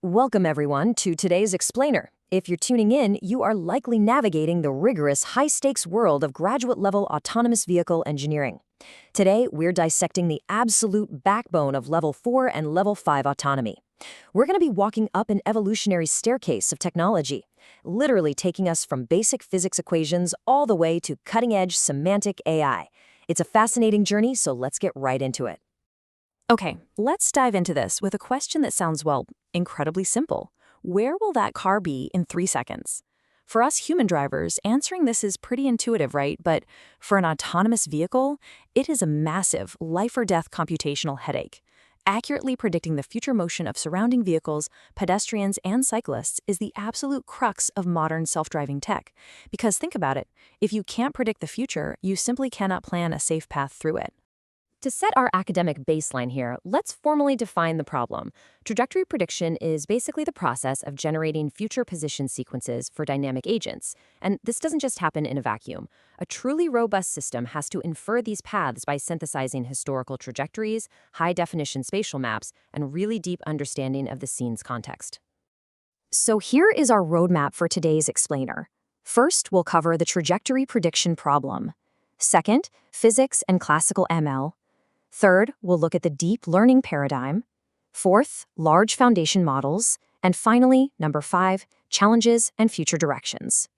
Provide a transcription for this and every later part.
Welcome, everyone, to today's Explainer. If you're tuning in, you are likely navigating the rigorous, high-stakes world of graduate-level autonomous vehicle engineering. Today, we're dissecting the absolute backbone of Level 4 and Level 5 autonomy. We're going to be walking up an evolutionary staircase of technology, literally taking us from basic physics equations all the way to cutting-edge semantic AI. It's a fascinating journey, so let's get right into it. Okay, let's dive into this with a question that sounds, well, incredibly simple. Where will that car be in 3 seconds? For us human drivers, answering this is pretty intuitive, right? But for an autonomous vehicle, it is a massive life-or-death computational headache. Accurately predicting the future motion of surrounding vehicles, pedestrians, and cyclists is the absolute crux of modern self-driving tech. Because think about it, if you can't predict the future, you simply cannot plan a safe path through it. To set our academic baseline here, let's formally define the problem. Trajectory prediction is basically the process of generating future position sequences for dynamic agents. And this doesn't just happen in a vacuum. A truly robust system has to infer these paths by synthesizing historical trajectories, high-definition spatial maps, and really deep understanding of the scene's context. So here is our roadmap for today's explainer. First, we'll cover the trajectory prediction problem. Second, physics and classical ML. Third, we'll look at the deep learning paradigm. Fourth, large foundation models. And finally, number 5, challenges and future directions.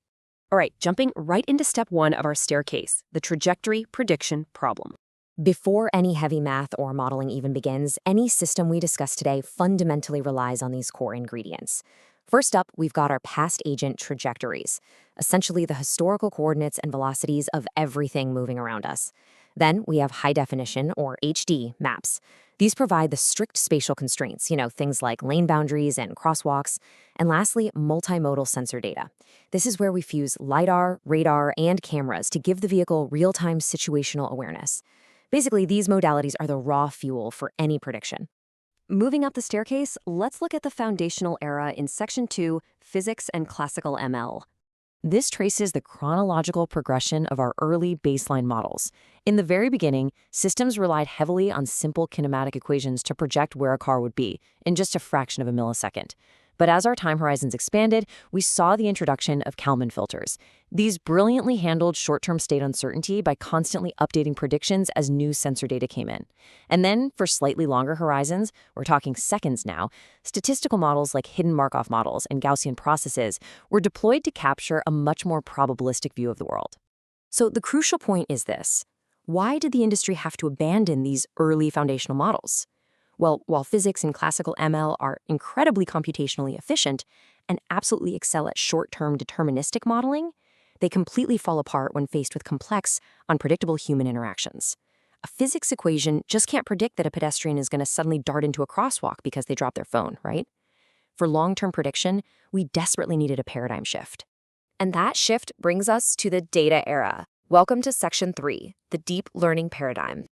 All right, jumping right into step 1 of our staircase, the trajectory prediction problem. Before any heavy math or modeling even begins, any system we discuss today fundamentally relies on these core ingredients. First up, we've got our past agent trajectories, essentially the historical coordinates and velocities of everything moving around us. Then we have high-definition, or HD, maps. These provide the strict spatial constraints, things like lane boundaries and crosswalks. And lastly, multimodal sensor data. This is where we fuse LiDAR, radar, and cameras to give the vehicle real-time situational awareness. Basically, these modalities are the raw fuel for any prediction. Moving up the staircase, let's look at the foundational era in Section 2, Physics and Classical ML. This traces the chronological progression of our early baseline models. In the very beginning, systems relied heavily on simple kinematic equations to project where a car would be in just a fraction of a millisecond. But as our time horizons expanded, we saw the introduction of Kalman filters. These brilliantly handled short-term state uncertainty by constantly updating predictions as new sensor data came in. And then, for slightly longer horizons, we're talking seconds now, statistical models like hidden Markov models and Gaussian processes were deployed to capture a much more probabilistic view of the world. So the crucial point is this. Why did the industry have to abandon these early foundational models? Well, while physics and classical ML are incredibly computationally efficient and absolutely excel at short-term deterministic modeling, they completely fall apart when faced with complex, unpredictable human interactions. A physics equation just can't predict that a pedestrian is going to suddenly dart into a crosswalk because they dropped their phone, right? For long-term prediction, we desperately needed a paradigm shift. And that shift brings us to the data era. Welcome to Section 3, the deep learning paradigm.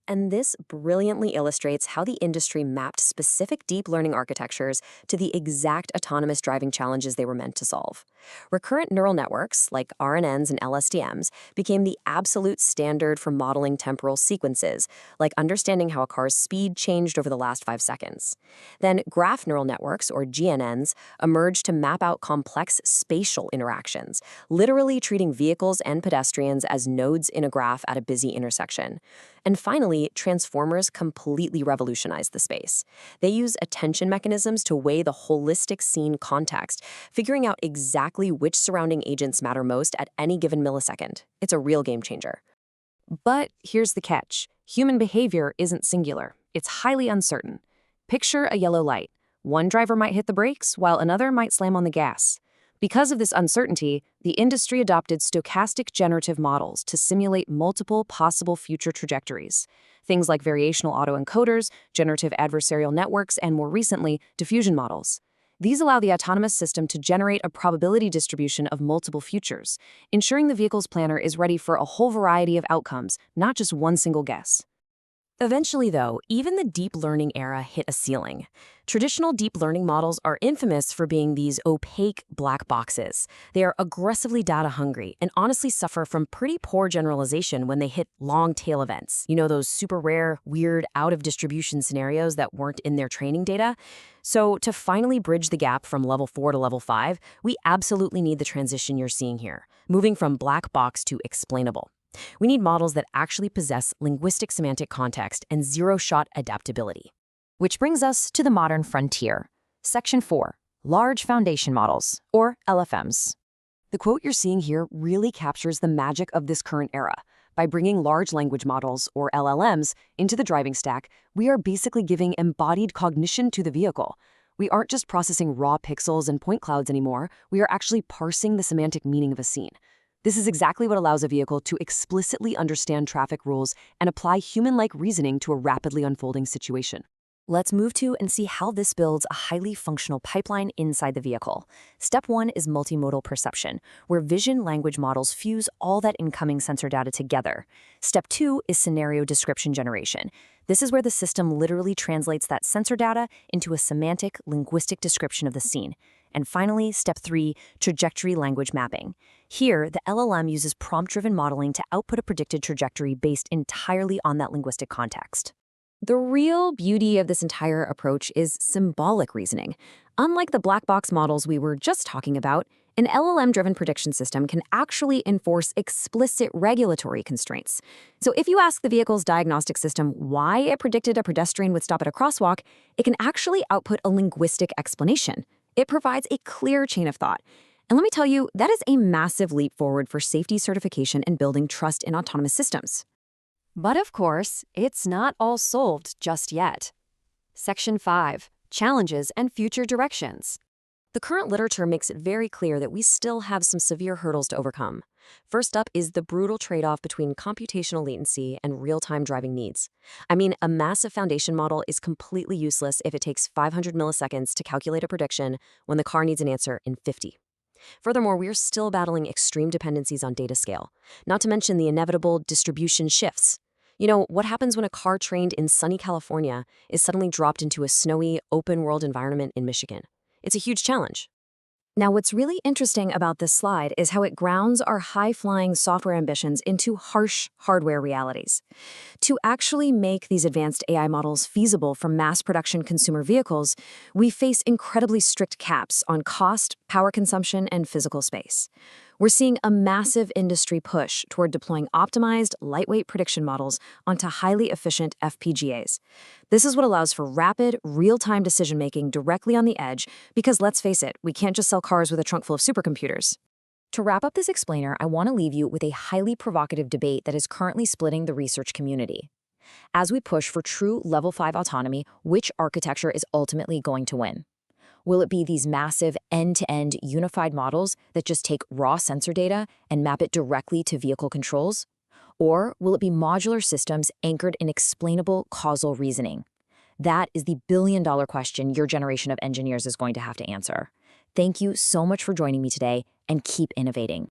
And this brilliantly illustrates how the industry mapped specific deep learning architectures to the exact autonomous driving challenges they were meant to solve. Recurrent neural networks, like RNNs and LSTMs, became the absolute standard for modeling temporal sequences, like understanding how a car's speed changed over the last 5 seconds. Then graph neural networks, or GNNs, emerged to map out complex spatial interactions, literally treating vehicles and pedestrians as nodes in a graph at a busy intersection. And finally, transformers completely revolutionized the space. They use attention mechanisms to weigh the holistic scene context, figuring out exactly which surrounding agents matter most at any given millisecond. It's a real game changer. But here's the catch. Human behavior isn't singular. It's highly uncertain. Picture a yellow light. One driver might hit the brakes, while another might slam on the gas. Because of this uncertainty, the industry adopted stochastic generative models to simulate multiple possible future trajectories. Things like variational autoencoders, generative adversarial networks, and more recently, diffusion models. These allow the autonomous system to generate a probability distribution of multiple futures, ensuring the vehicle's planner is ready for a whole variety of outcomes, not just one single guess. Eventually, though, even the deep learning era hit a ceiling. Traditional deep learning models are infamous for being these opaque black boxes. They are aggressively data hungry and honestly suffer from pretty poor generalization when they hit long tail events. You know, those super rare, weird, out of distribution scenarios that weren't in their training data? So, to finally bridge the gap from level 4 to level 5, we absolutely need the transition you're seeing here, moving from black box to explainable. We need models that actually possess linguistic semantic context and zero-shot adaptability. Which brings us to the modern frontier. Section 4, Large Foundation Models, or LFMs. The quote you're seeing here really captures the magic of this current era. By bringing large language models, or LLMs, into the driving stack, we are basically giving embodied cognition to the vehicle. We aren't just processing raw pixels and point clouds anymore, we are actually parsing the semantic meaning of a scene. This is exactly what allows a vehicle to explicitly understand traffic rules and apply human-like reasoning to a rapidly unfolding situation. Let's move to and see how this builds a highly functional pipeline inside the vehicle. Step 1 is multimodal perception, where vision-language models fuse all that incoming sensor data together. Step 2 is scenario description generation. This is where the system literally translates that sensor data into a semantic, linguistic description of the scene. And finally, step 3, trajectory language mapping. Here, the LLM uses prompt-driven modeling to output a predicted trajectory based entirely on that linguistic context. The real beauty of this entire approach is symbolic reasoning. Unlike the black box models we were just talking about, an LLM-driven prediction system can actually enforce explicit regulatory constraints. So if you ask the vehicle's diagnostic system why it predicted a pedestrian would stop at a crosswalk, it can actually output a linguistic explanation. It provides a clear chain of thought. And let me tell you, that is a massive leap forward for safety certification and building trust in autonomous systems. But of course, it's not all solved just yet. Section 5, Challenges and Future Directions. The current literature makes it very clear that we still have some severe hurdles to overcome. First up is the brutal trade-off between computational latency and real-time driving needs. I mean, a massive foundation model is completely useless if it takes 500 milliseconds to calculate a prediction when the car needs an answer in 50. Furthermore, we are still battling extreme dependencies on data scale, not to mention the inevitable distribution shifts. You know, what happens when a car trained in sunny California is suddenly dropped into a snowy, open-world environment in Michigan? It's a huge challenge. Now, what's really interesting about this slide is how it grounds our high-flying software ambitions into harsh hardware realities. To actually make these advanced AI models feasible for mass production consumer vehicles, we face incredibly strict caps on cost, power consumption, and physical space. We're seeing a massive industry push toward deploying optimized, lightweight prediction models onto highly efficient FPGAs. This is what allows for rapid, real-time decision-making directly on the edge, because let's face it, we can't just sell cars with a trunk full of supercomputers. To wrap up this explainer, I want to leave you with a highly provocative debate that is currently splitting the research community. As we push for true Level 5 autonomy, which architecture is ultimately going to win? Will it be these massive end-to-end unified models that just take raw sensor data and map it directly to vehicle controls? Or will it be modular systems anchored in explainable causal reasoning? That is the billion-dollar question your generation of engineers is going to have to answer. Thank you so much for joining me today, and keep innovating.